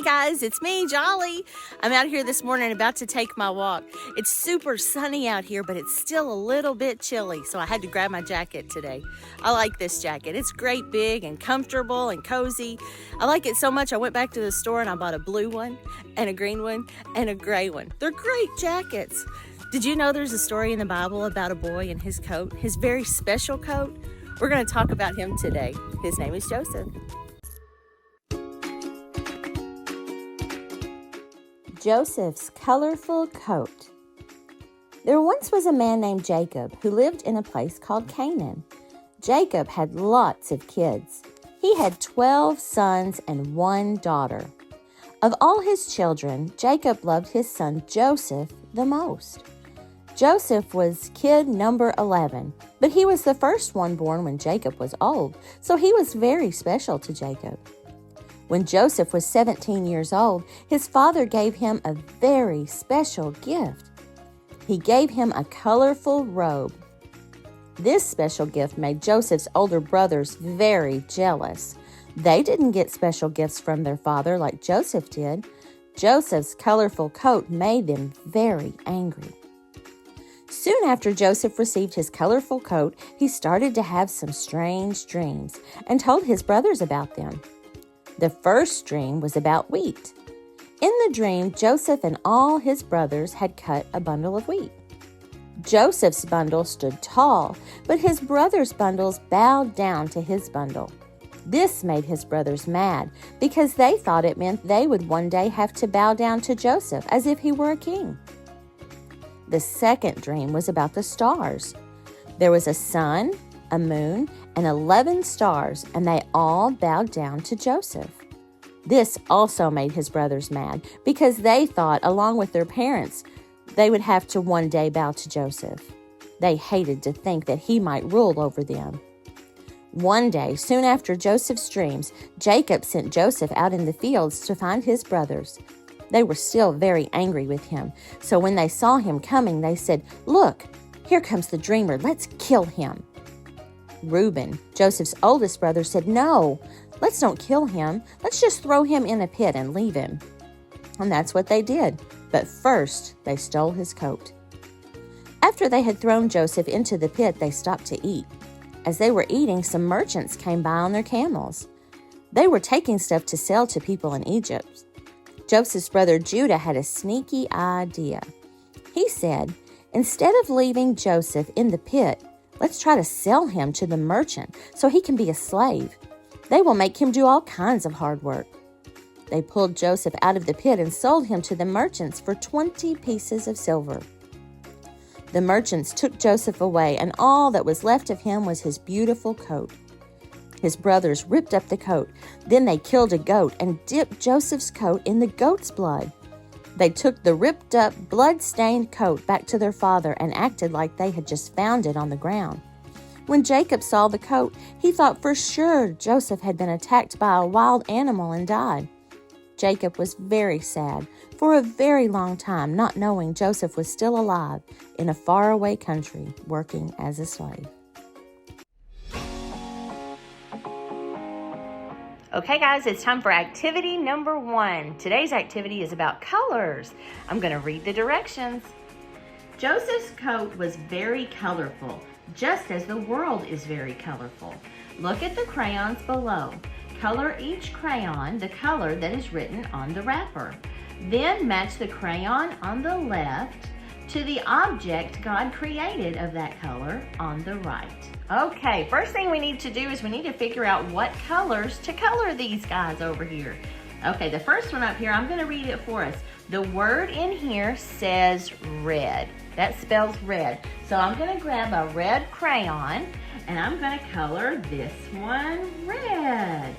Hey guys, it's me, Jolly. I'm out here this morning about to take my walk. It's super sunny out here, but it's still a little bit chilly, so I had to grab my jacket today. I like this jacket. It's great big and comfortable and cozy. I like it so much I went back to the store and I bought a blue one and a green one and a gray one. They're great jackets. Did you know there's a story in the Bible about a boy and his coat, his very special coat? We're going to talk about him today. His name is Joseph. Joseph's colorful coat. There once was a man named Jacob who lived in a place called Canaan. Jacob had lots of kids. He had 12 sons and 1 daughter. Of all his children, Jacob loved his son Joseph the most. Joseph was kid number 11, but he was the first one born when Jacob was old, so he was very special to Jacob. When Joseph was 17 years old, his father gave him a very special gift. He gave him a colorful robe. This special gift made Joseph's older brothers very jealous. They didn't get special gifts from their father like Joseph did. Joseph's colorful coat made them very angry. Soon after Joseph received his colorful coat, he started to have some strange dreams and told his brothers about them. The first dream was about wheat. In the dream, Joseph and all his brothers had cut a bundle of wheat. Joseph's bundle stood tall, but his brothers' bundles bowed down to his bundle. This made his brothers mad because they thought it meant they would one day have to bow down to Joseph as if he were a king. The second dream was about the stars. There was a sun, a moon, and 11 stars, and they all bowed down to Joseph. This also made his brothers mad because they thought, along with their parents, they would have to one day bow to Joseph. They hated to think that he might rule over them. One day, soon after Joseph's dreams, Jacob sent Joseph out in the fields to find his brothers. They were still very angry with him, so when they saw him coming, they said, "Look, here comes the dreamer. Let's kill him." Reuben, Joseph's oldest brother, said, "No, let's don't kill him. Let's just throw him in a pit and leave him." And that's what they did. But first, they stole his coat. After they had thrown Joseph into the pit, they stopped to eat. As they were eating, some merchants came by on their camels. They were taking stuff to sell to people in Egypt. Joseph's brother Judah had a sneaky idea. He said, "Instead of leaving Joseph in the pit, let's try to sell him to the merchant so he can be a slave. They will make him do all kinds of hard work." They pulled Joseph out of the pit and sold him to the merchants for 20 pieces of silver. The merchants took Joseph away, and all that was left of him was his beautiful coat. His brothers ripped up the coat. Then they killed a goat and dipped Joseph's coat in the goat's blood. They took the ripped up, blood-stained coat back to their father and acted like they had just found it on the ground. When Jacob saw the coat, he thought for sure Joseph had been attacked by a wild animal and died. Jacob was very sad for a very long time, not knowing Joseph was still alive in a faraway country working as a slave. Okay guys, it's time for activity number 1. Today's activity is about colors. I'm going to read the directions. Joseph's coat was very colorful, just as the world is very colorful. Look at the crayons below. Color each crayon the color that is written on the wrapper. Then match the crayon on the left to the object God created of that color on the right. Okay, first thing we need to do is we need to figure out what colors to color these guys over here. Okay, the first one up here, I'm going to read it for us. The word in here says red. That spells red. So I'm going to grab a red crayon and I'm going to color this one red.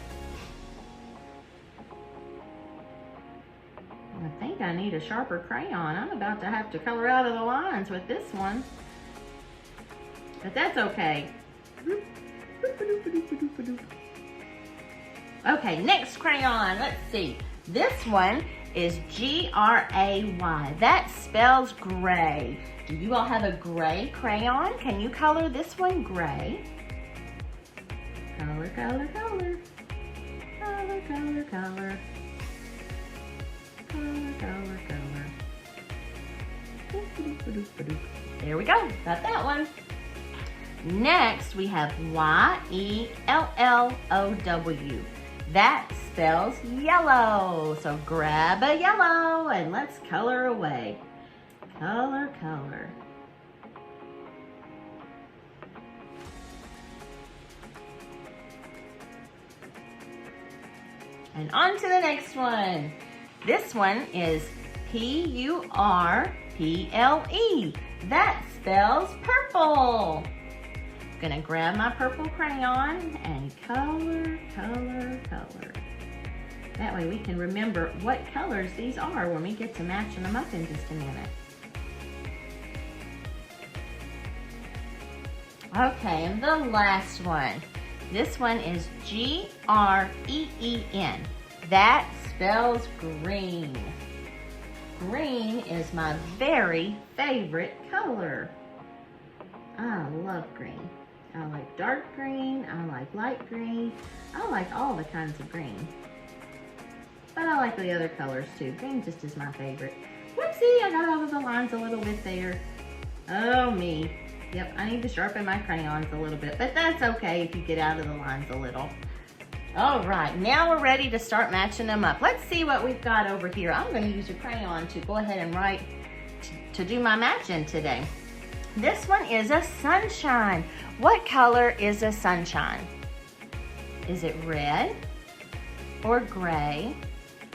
I think I need a sharper crayon. I'm about to have to color out of the lines with this one. But that's okay. Okay, next crayon. Let's see. This one is G-R-A-Y. That spells gray. Do you all have a gray crayon? Can you color this one gray? Color, color, color. Color, color, color. Color, color. There we go, got that one. Next, we have Y-E-L-L-O-W. That spells yellow. So grab a yellow and let's color away. Color, color. And on to the next one. This one is P-U-R-P-L-E. That spells purple. Gonna grab my purple crayon and color, color, color. That way we can remember what colors these are when we get to matching them up in just a minute. Okay, and the last one. This one is G-R-E-E-N. That spells green. Green is my very favorite color. I love green. I like dark green, I like light green, I like all the kinds of green. But I like the other colors too. Green just is my favorite. Whoopsie, I got out of the lines a little bit there. Oh me. Yep, I need to sharpen my crayons a little bit, but that's okay if you get out of the lines a little. All right, now we're ready to start matching them up. Let's see what we've got over here. I'm gonna use a crayon to go ahead and write to do my matching today. This one is a sunshine. What color is a sunshine? Is it red or gray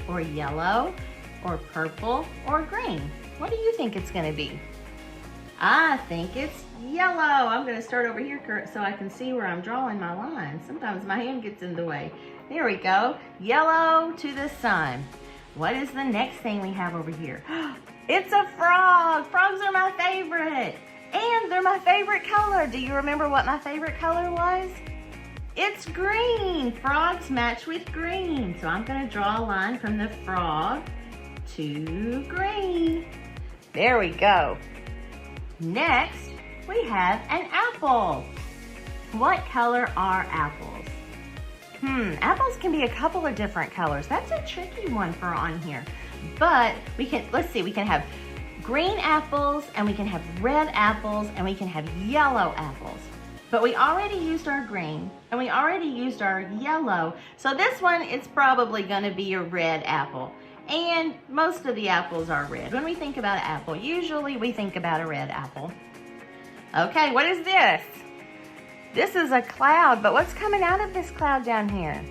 or yellow or purple or green? What do you think it's gonna be? I think it's yellow. I'm gonna start over here so I can see where I'm drawing my lines. Sometimes my hand gets in the way. There we go, yellow to the sun. What is the next thing we have over here? It's a frog. Frogs are my favorite. And they're my favorite color. Do you remember what my favorite color was? It's green. Frogs match with green. So I'm gonna draw a line from the frog to green. There we go. Next, we have an apple. What color are apples? Apples can be a couple of different colors. That's a tricky one for on here. But let's see, we can have green apples, and we can have red apples, and we can have yellow apples. But we already used our green, and we already used our yellow. So this one, it's probably gonna be a red apple. And most of the apples are red. When we think about an apple, usually we think about a red apple. Okay, what is this? This is a cloud, but what's coming out of this cloud down here?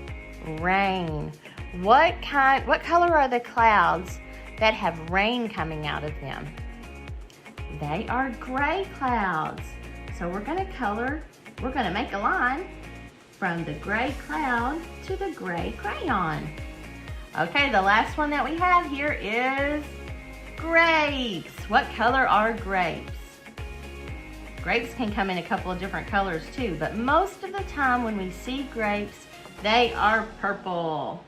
Rain. What color are the clouds that have rain coming out of them? They are gray clouds. So we're gonna make a line from the gray cloud to the gray crayon. Okay, the last one that we have here is grapes. What color are grapes? Grapes can come in a couple of different colors too, but most of the time when we see grapes, they are purple.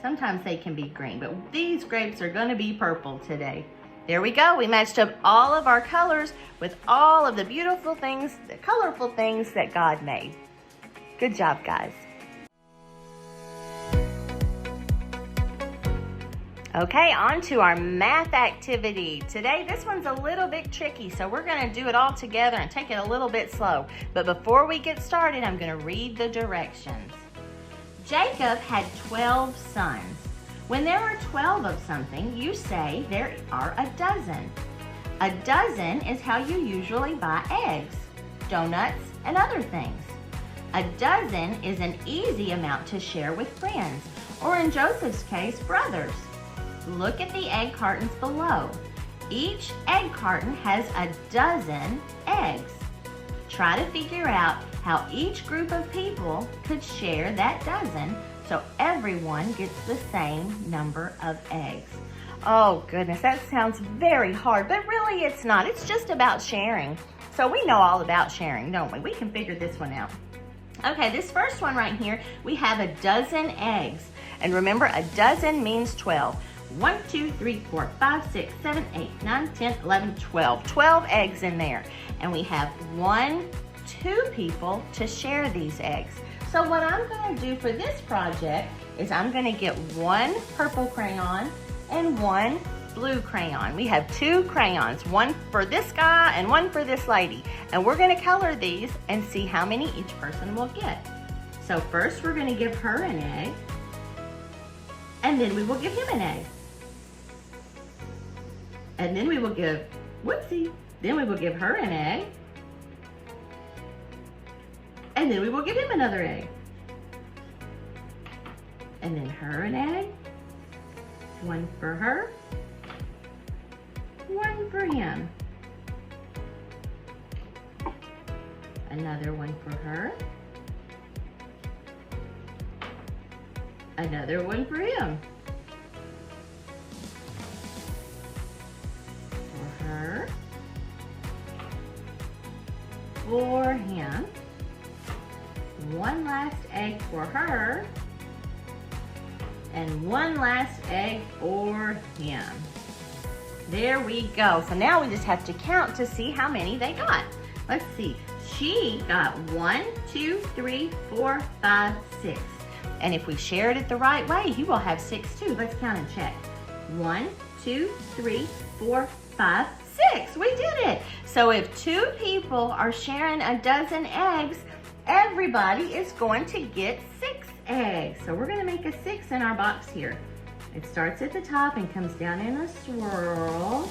Sometimes they can be green, but these grapes are gonna be purple today. There we go, we matched up all of our colors with all of the beautiful things, the colorful things that God made. Good job, guys. Okay, on to our math activity. Today, this one's a little bit tricky, so we're gonna do it all together and take it a little bit slow. But before we get started, I'm gonna read the directions. Jacob had 12 sons. When there are 12 of something, you say there are a dozen. A dozen is how you usually buy eggs, donuts, and other things. A dozen is an easy amount to share with friends, or in Joseph's case, brothers. Look at the egg cartons below. Each egg carton has a dozen eggs. Try to figure out how each group of people could share that dozen so everyone gets the same number of eggs. Oh goodness, that sounds very hard, but really it's not. It's just about sharing. So we know all about sharing, don't we? We can figure this one out. Okay, this first one right here, we have a dozen eggs. And remember, a dozen means 12. 1, 2, 3, 4, 5, 6, 7, 8, 9, 10, 11, 12. 12 eggs in there. And we have 1, 2 people to share these eggs. So what I'm going to do for this project is I'm going to get one purple crayon and one blue crayon. We have 2 crayons, one for this guy and one for this lady. And we're gonna color these and see how many each person will get. So first we're gonna give her an egg, and then we will give him an egg. And then we will give, whoopsie, then we will give her an egg, and then we will give him another egg. And then her an egg, one for her, one for him. Another one for her. Another one for him. For her. For him. One last egg for her. And one last egg for him. There we go. So now we just have to count to see how many they got. Let's see. She got 1, 2, 3, 4, 5, 6. And if we shared it the right way, he will have 6 too. Let's count and check. 1, 2, 3, 4, 5, 6. We did it. So if 2 people are sharing a dozen eggs, everybody is going to get 6 eggs. So we're going to make a 6 in our box here. It starts at the top and comes down in a swirl.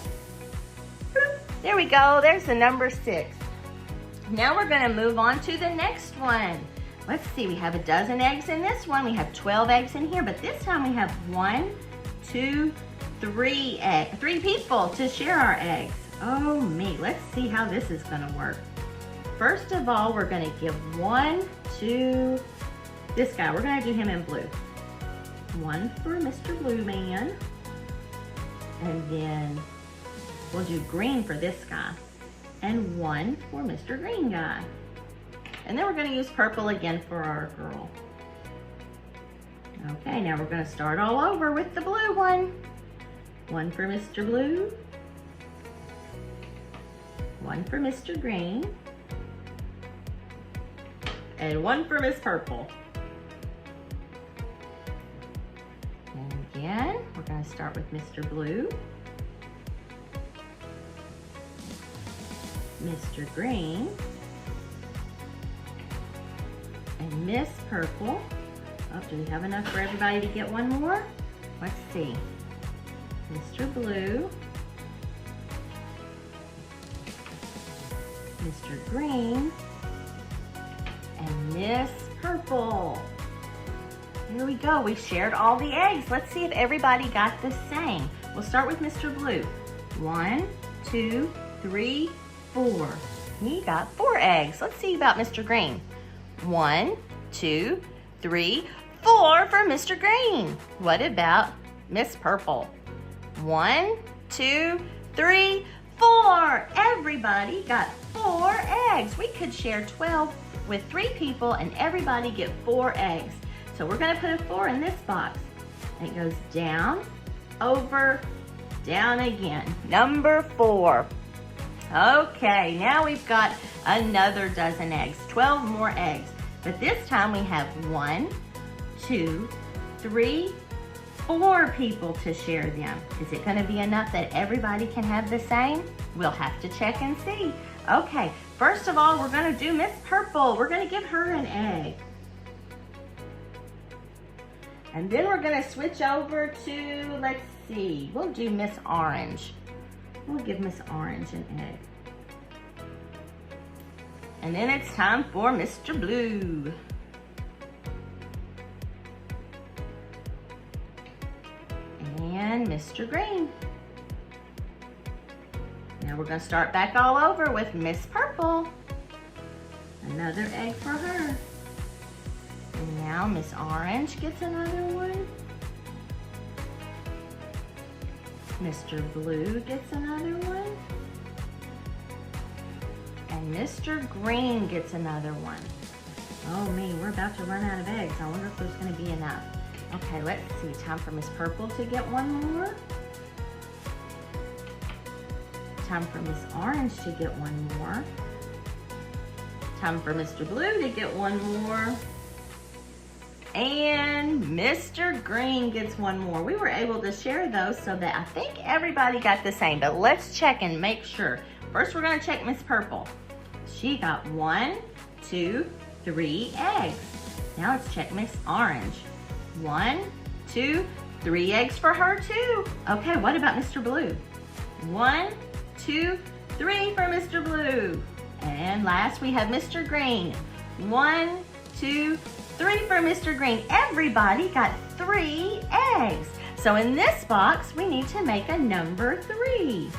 Boop. There we go. There's the number 6. Now we're going to move on to the next one. Let's see. We have a dozen eggs in this one. We have 12 eggs in here, but this time we have 1, 2, 3 eggs. 3 people to share our eggs. Oh me. Let's see how this is going to work. First of all, we're going to give 1 to this guy. We're going to do him in blue. 1 for Mr. Blue Man. And then we'll do green for this guy. And 1 for Mr. Green Guy. And then we're going to use purple again for our girl. Okay, now we're going to start all over with the blue one. 1 for Mr. Blue. 1 for Mr. Green. And 1 for Miss Purple. And again, we're going to start with Mr. Blue. Mr. Green, and Miss Purple. Oh, do we have enough for everybody to get one more? Let's see. Mr. Blue, Mr. Green, and Miss Purple. Here we go. We shared all the eggs. Let's see if everybody got the same. We'll start with Mr. Blue. 1, 2, 3, 4. He got 4 eggs. Let's see about Mr. Green. 1, 2, 3, 4 for Mr. Green. What about Miss Purple? 1, 2, 3, 4. Everybody got 4 eggs. We could share 12 with 3 people and everybody get 4 eggs. So we're going to put a 4 in this box. And it goes down, over, down again. Number 4. Okay, now we've got another dozen eggs, 12 more eggs. But this time we have 1, 2, 3, 4 people to share them. Is it going to be enough that everybody can have the same? We'll have to check and see. Okay, first of all, we're going to do Miss Purple. We're going to give her an egg. And then we're going to switch over to, let's see, we'll do Miss Orange. We'll give Miss Orange an egg. And then it's time for Mr. Blue. And Mr. Green. Now we're going to start back all over with Miss Purple. Another egg for her. And now Miss Orange gets another one. Mr. Blue gets another one. And Mr. Green gets another one. Oh me, we're about to run out of eggs. I wonder if there's going to be enough. Okay, let's see. Time for Miss Purple to get one more. Time for Miss Orange to get one more. Time for Mr. Blue to get one more. And and Mr. Green gets one more. We were able to share those so that I think everybody got the same, but let's check and make sure. First, we're gonna check Miss Purple. She got 1, 2, 3 eggs. Now let's check Miss Orange. 1, 2, 3 eggs for her too. Okay, what about Mr. Blue? 1, 2, 3 for Mr. Blue. And last we have Mr. Green. 1, 2, 3 for Mr. Green. Everybody got 3 eggs. So in this box, we need to make a number 3.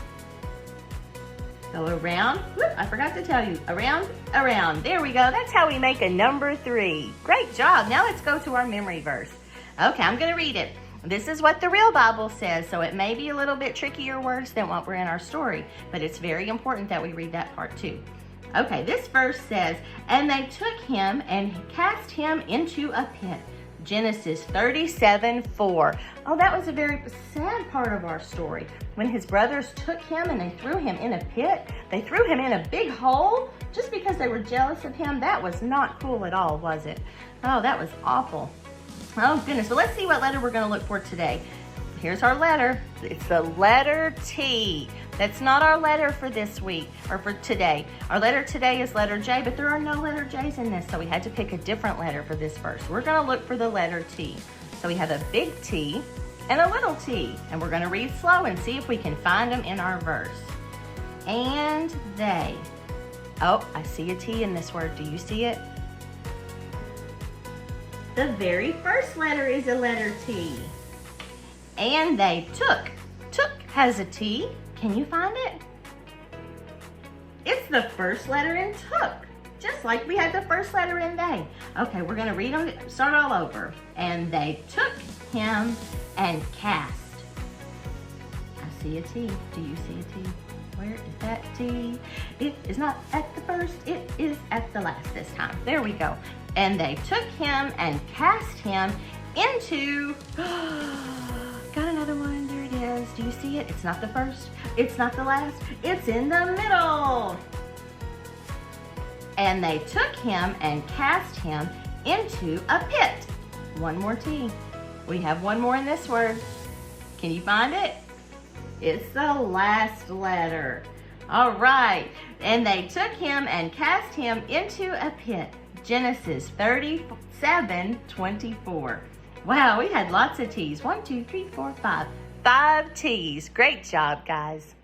Go around, whoop, I forgot to tell you, around, around. There we go, that's how we make a number 3. Great job, now let's go to our memory verse. Okay, I'm gonna read it. This is what the real Bible says, so it may be a little bit trickier words than what were in our story, but it's very important that we read that part too. Okay, this verse says, and they took him and cast him into a pit. Genesis 37:4. Oh, that was a very sad part of our story. When his brothers took him and they threw him in a pit, they threw him in a big hole just because they were jealous of him. That was not cool at all, was it? Oh, that was awful. Oh, goodness. So let's see what letter we're going to look for today. Here's our letter. It's the letter T. That's not our letter for this week or for today. Our letter today is letter J, but there are no letter J's in this, so we had to pick a different letter for this verse. We're going to look for the letter T. So we have a big T and a little t, and we're going to read slow and see if we can find them in our verse. And they. Oh, I see a T in this word. Do you see it? The very first letter is a letter T. And they took. Took has a T. Can you find it? It's the first letter in took, just like we had the first letter in they. Okay, we're gonna read them, start all over. And they took him and cast. I see a T. Do you see a T? Where is that T? It is not at the first, it is at the last this time. There we go. And they took him and cast him into, got another one, there it is. Do you see it? It's not the first, it's not the last, it's in the middle. And they took him and cast him into a pit. One more T. We have one more in this word. Can you find it? It's the last letter. All right, and they took him and cast him into a pit. Genesis 37:24. Wow, we had lots of T's. 1, 2, 3, 4, 5. 5 T's. Great job, guys.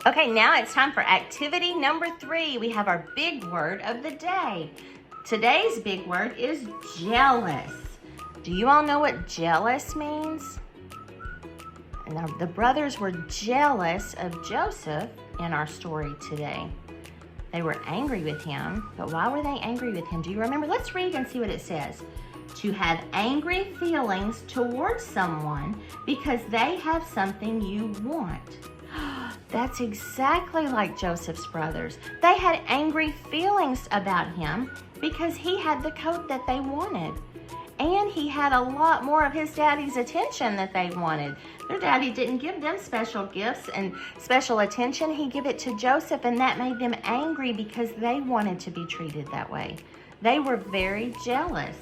Okay, now it's time for activity number 3. We have our big word of the day. Today's big word is jealous. Do you all know what jealous means? Now, the brothers were jealous of Joseph in our story today. They were angry with him, but why were they angry with him? Do you remember? Let's read and see what it says. To have angry feelings towards someone because they have something you want. That's exactly like Joseph's brothers. They had angry feelings about him because he had the coat that they wanted. And he had a lot more of his daddy's attention that they wanted. Their daddy didn't give them special gifts and special attention. He gave it to Joseph, and that made them angry because they wanted to be treated that way. They were very jealous.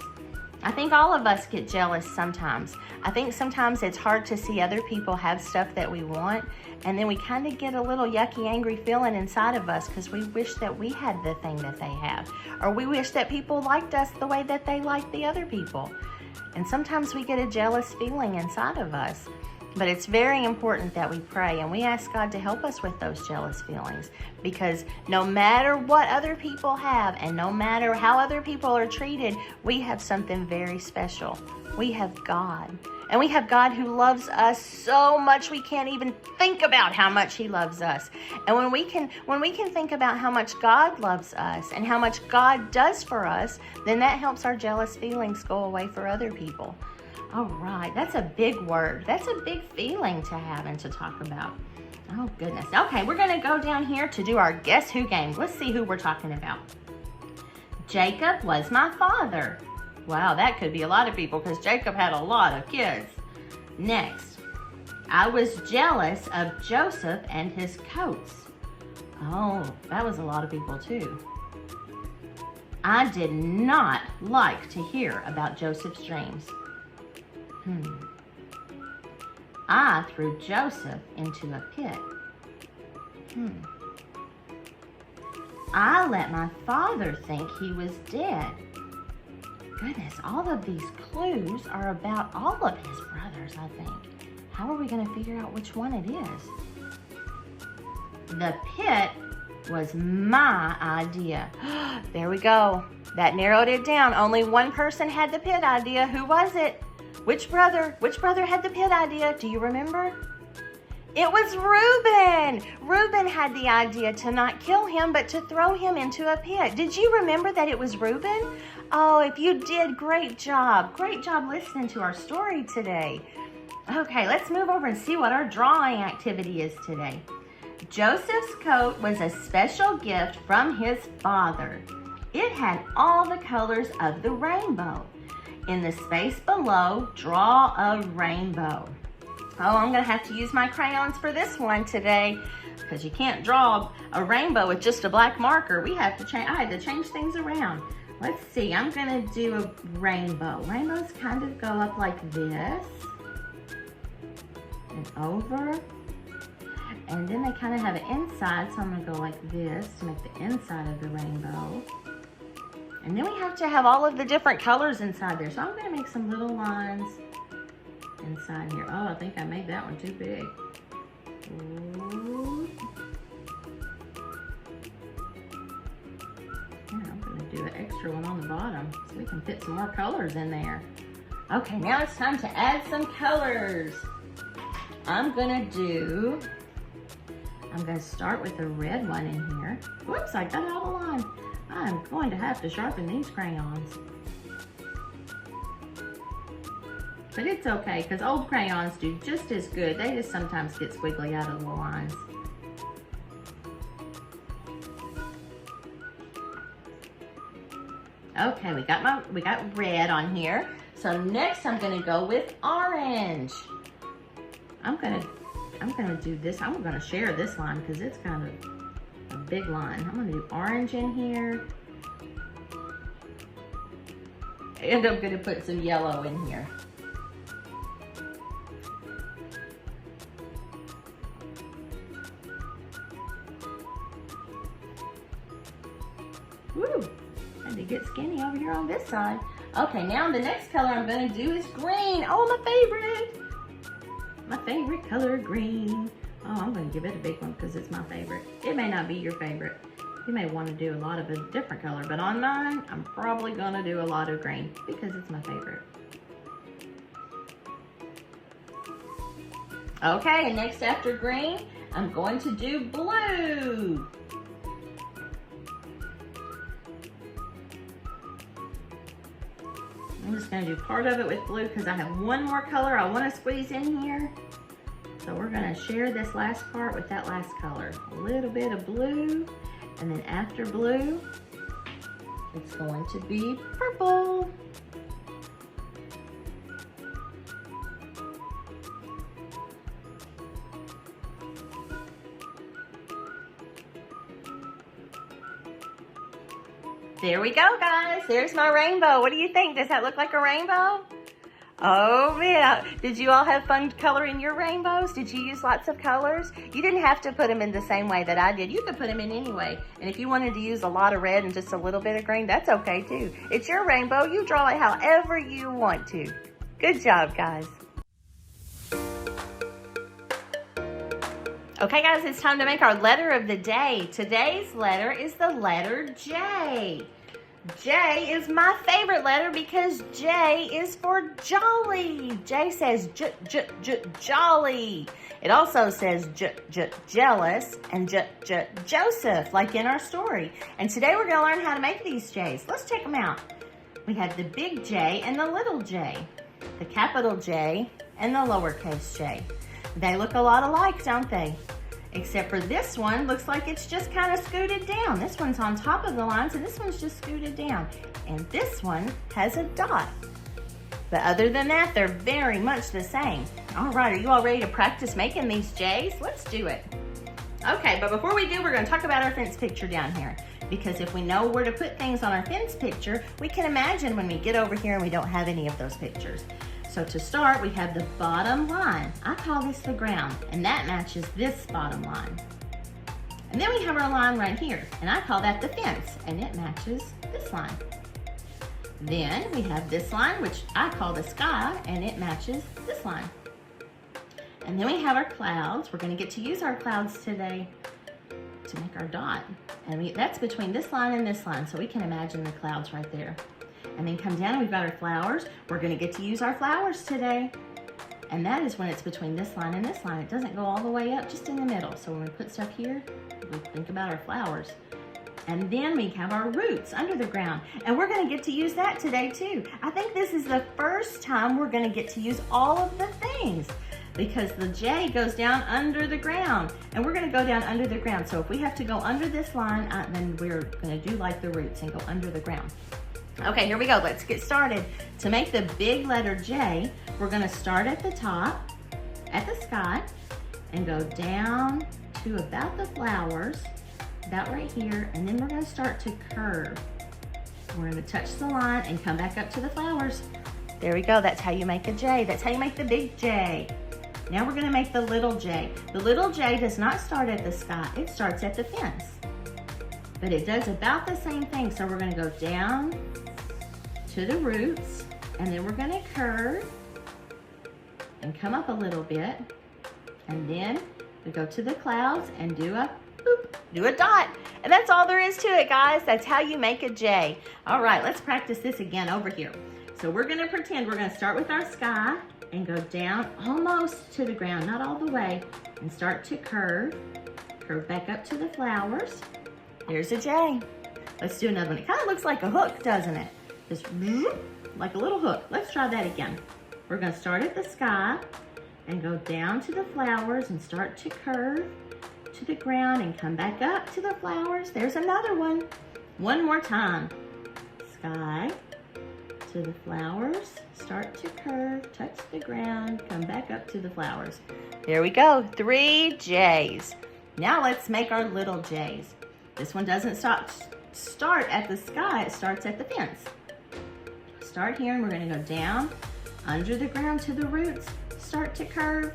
I think all of us get jealous sometimes. I think sometimes it's hard to see other people have stuff that we want, and then we kind of get a little yucky, angry feeling inside of us because we wish that we had the thing that they have, or we wish that people liked us the way that they like the other people. And sometimes we get a jealous feeling inside of us. But it's very important that we pray and we ask God to help us with those jealous feelings, because no matter what other people have and no matter how other people are treated, we have something very special. We have God. And we have God who loves us so much we can't even think about how much He loves us. And when we can think about how much God loves us and how much God does for us, then that helps our jealous feelings go away for other people. All right, that's a big word. That's a big feeling to have and to talk about. Oh, goodness. Okay, we're going to go down here to do our Guess Who game. Let's see who we're talking about. Jacob was my father. Wow, that could be a lot of people because Jacob had a lot of kids. Next, I was jealous of Joseph and his coats. Oh, that was a lot of people too. I did not like to hear about Joseph's dreams. I threw Joseph into a pit. I let my father think he was dead. Goodness, all of these clues are about all of his brothers, I think. How are we going to figure out which one it is? The pit was my idea. There we go. That narrowed it down. Only one person had the pit idea. Who was it? Which brother had the pit idea? Do you remember? It was Reuben. Reuben had the idea to not kill him, but to throw him into a pit. Did you remember that it was Reuben? Oh, if you did, great job. Great job listening to our story today. Okay, let's move over and see what our drawing activity is today. Joseph's coat was a special gift from his father. It had all the colors of the rainbow. In the space below, draw a rainbow. Oh, I'm going to have to use my crayons for this one today because you can't draw a rainbow with just a black marker. I had to change things around. Let's see, I'm going to do a rainbow. Rainbows kind of go up like this and over. And then they kind of have an inside, so I'm going to go like this to make the inside of the rainbow. And then we have to have all of the different colors inside there. So I'm going to make some little lines inside here. Oh, I think I made that one too big. Ooh. Yeah, I'm going to do an extra one on the bottom so we can fit some more colors in there. Okay, now it's time to add some colors. I'm going to start with a red one in here. Whoops, I got out of line. I'm going to have to sharpen these crayons. But it's okay, because old crayons do just as good. They just sometimes get squiggly out of the lines. Okay, we got red on here. So next I'm gonna go with orange. I'm gonna do this. I'm gonna share this line because it's kind of a big line. I'm gonna do orange in here. And I'm gonna put some yellow in here. Woo! Had to get skinny over here on this side. Okay, now the next color I'm gonna do is green. Oh, my favorite! My favorite color, green. Oh, I'm gonna give it a big one because it's my favorite. It may not be your favorite. You may want to do a lot of a different color, but on mine, I'm probably gonna do a lot of green because it's my favorite. Okay, and next after green, I'm going to do blue. I'm just going to do part of it with blue because I have one more color I want to squeeze in here. So we're going to share this last part with that last color. A little bit of blue, and then after blue, it's going to be purple. There we go, guys. There's my rainbow. What do you think? Does that look like a rainbow? Oh, man. Did you all have fun coloring your rainbows? Did you use lots of colors? You didn't have to put them in the same way that I did. You could put them in any way. And if you wanted to use a lot of red and just a little bit of green, that's okay, too. It's your rainbow. You draw it however you want to. Good job, guys. Okay, guys, it's time to make our letter of the day. Today's letter is the letter J. J is my favorite letter because J is for jolly. J says jolly. It also says jealous and Joseph, like in our story. And today we're going to learn how to make these J's. Let's check them out. We have the big J and the little j, the capital J and the lowercase j. They look a lot alike, don't they? Except for this one looks like it's just kind of scooted down. This one's on top of the lines and this one's just scooted down. And this one has a dot. But other than that, they're very much the same. All right, are you all ready to practice making these J's? Let's do it. Okay, but before we do, we're gonna talk about our fence picture down here. Because if we know where to put things on our fence picture, we can imagine when we get over here and we don't have any of those pictures. So to start, we have the bottom line. I call this the ground, and that matches this bottom line. And then we have our line right here, and I call that the fence, and it matches this line. Then we have this line, which I call the sky, and it matches this line. And then we have our clouds. We're gonna get to use our clouds today to make our dot. And that's between this line and this line, so we can imagine the clouds right there. And then come down and we've got our flowers. We're gonna get to use our flowers today. And that is when it's between this line and this line. It doesn't go all the way up, just in the middle. So when we put stuff here, we think about our flowers. And then we have our roots under the ground. And we're gonna get to use that today too. I think this is the first time we're gonna get to use all of the things, because the J goes down under the ground, and we're gonna go down under the ground. So if we have to go under this line, then we're gonna do like the roots and go under the ground. Okay, here we go, let's get started. To make the big letter J, we're gonna start at the top, at the sky, and go down to about the flowers, about right here, and then we're gonna start to curve. We're gonna touch the line and come back up to the flowers. There we go, that's how you make a J. That's how you make the big J. Now we're gonna make the little J. The little J does not start at the sky, it starts at the fence. But it does about the same thing, so we're gonna go down to the roots, and then we're gonna curve and come up a little bit, and then we go to the clouds and do a boop, do a dot. And that's all there is to it, guys. That's how you make a J. All right, let's practice this again over here. So we're gonna pretend we're gonna start with our sky and go down almost to the ground, not all the way, and start to curve back up to the flowers. There's a J. Let's do another one. It kind of looks like a hook, doesn't it? Just like a little hook. Let's try that again. We're gonna start at the sky and go down to the flowers and start to curve to the ground and come back up to the flowers. There's another one. One more time. Sky to the flowers, start to curve, touch the ground, come back up to the flowers. There we go, 3 J's. Now let's make our little J's. This one doesn't start at the sky, it starts at the fence. Start here and we're gonna go down, under the ground to the roots, start to curve,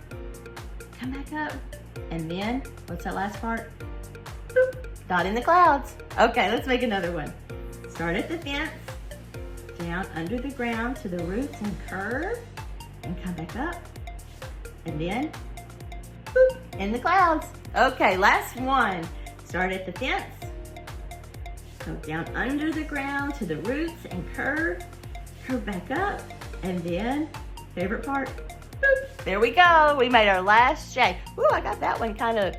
come back up, and then, what's that last part? Boop, dot in the clouds. Okay, let's make another one. Start at the fence, down under the ground to the roots and curve, and come back up, and then, boop, in the clouds. Okay, last one. Start at the fence, go down under the ground to the roots and curve back up, and then, favorite part, boop, there we go. We made our last J. Ooh, I got that one kind of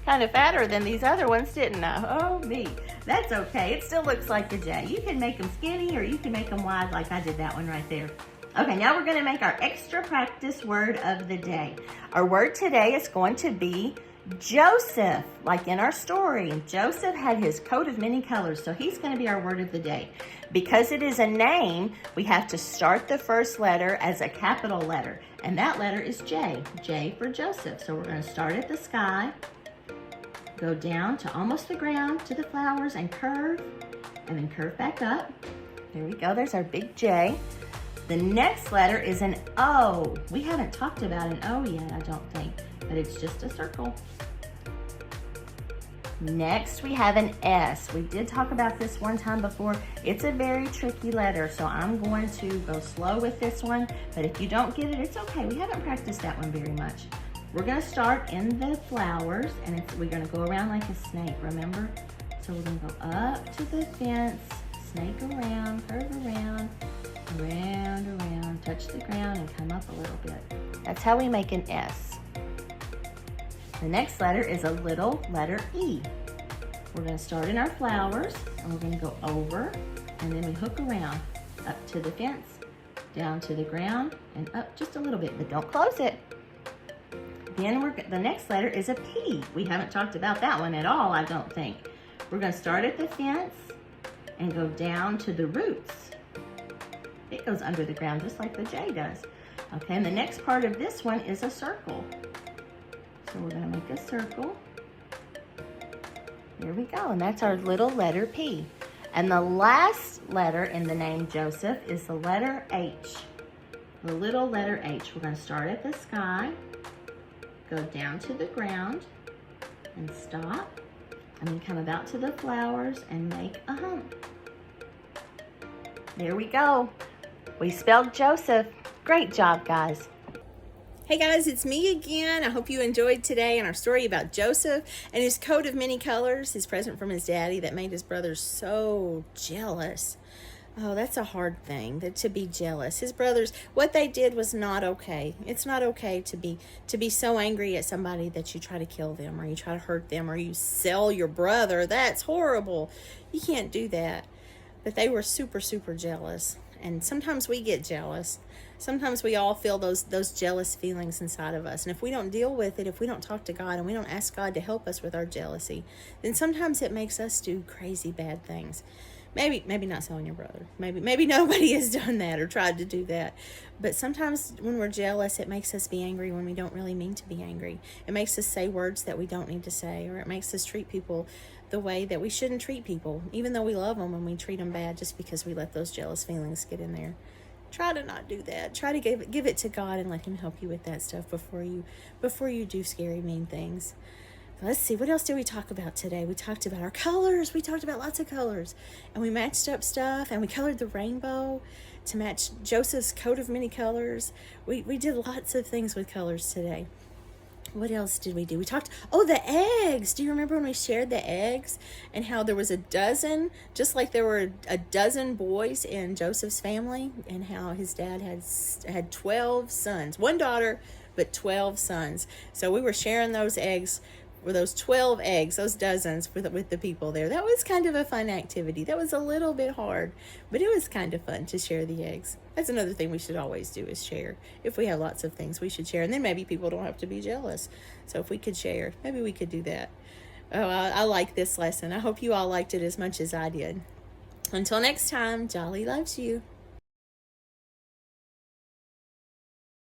fatter than these other ones, didn't I? Oh, me. That's okay. It still looks like a J. You can make them skinny or you can make them wide like I did that one right there. Okay, now we're going to make our extra practice word of the day. Our word today is going to be Joseph, like in our story. Joseph had his coat of many colors, so he's going to be our word of the day. Because it is a name, we have to start the first letter as a capital letter, and that letter is J. J for Joseph. So we're going to start at the sky, go down to almost the ground to the flowers and then curve back up. There we go, there's our big J. The next letter is an O. We haven't talked about an O yet, I don't think, but it's just a circle. Next, we have an S. We did talk about this one time before. It's a very tricky letter, so I'm going to go slow with this one, but if you don't get it, it's okay. We haven't practiced that one very much. We're gonna start in the flowers, and we're gonna go around like a snake, remember? So we're gonna go up to the fence, snake around, curve around, around, touch the ground, and come up a little bit. That's how we make an S. The next letter is a little letter E. We're gonna start in our flowers, and we're gonna go over, and then we hook around, up to the fence, down to the ground, and up just a little bit, but don't close it. Then the next letter is a P. We haven't talked about that one at all, I don't think. We're gonna start at the fence and go down to the roots. It goes under the ground just like the J does. Okay, and the next part of this one is a circle. So we're gonna make a circle, Here we go, and that's our little letter P. And the last letter in the name Joseph is the letter H. The little letter H. We're going to start at the sky, go down to the ground, and stop. And then come about to the flowers and make a hump. There we go. We spelled Joseph. Great job, guys. Hey guys, it's me again. I hope you enjoyed today and our story about Joseph and his coat of many colors, his present from his daddy that made his brothers so jealous. Oh, that's a hard thing, to be jealous. His brothers, what they did was not okay. It's not okay to be so angry at somebody that you try to kill them or you try to hurt them or you sell your brother. That's horrible. You can't do that. But they were super, super jealous. And sometimes we get jealous. Sometimes we all feel those jealous feelings inside of us. And if we don't deal with it, if we don't talk to God and we don't ask God to help us with our jealousy, then sometimes it makes us do crazy bad things. Maybe not selling your brother. Maybe nobody has done that or tried to do that. But sometimes when we're jealous, it makes us be angry when we don't really mean to be angry. It makes us say words that we don't need to say, or it makes us treat people the way that we shouldn't treat people, even though we love them, when we treat them bad just because we let those jealous feelings get in there. Try to not do that. Try to give it to God and let him help you with that stuff before you do scary, mean things. Let's see, what else did we talk about today? We talked about our colors. We talked about lots of colors. And we matched up stuff, and we colored the rainbow to match Joseph's coat of many colors. We did lots of things with colors today. What else did we do? We talked, the eggs. Do you remember when we shared the eggs and how there was a dozen, just like there were a dozen boys in Joseph's family, and how his dad had 12 sons, one daughter, but 12 sons. So we were sharing those eggs, or those 12 eggs, those dozens with the people there. That was kind of a fun activity. That was a little bit hard, but it was kind of fun to share the eggs. That's another thing we should always do, is share. If we have lots of things, we should share. And then maybe people don't have to be jealous. So if we could share, maybe we could do that. Oh, I like this lesson. I hope you all liked it as much as I did. Until next time, Jolly loves you.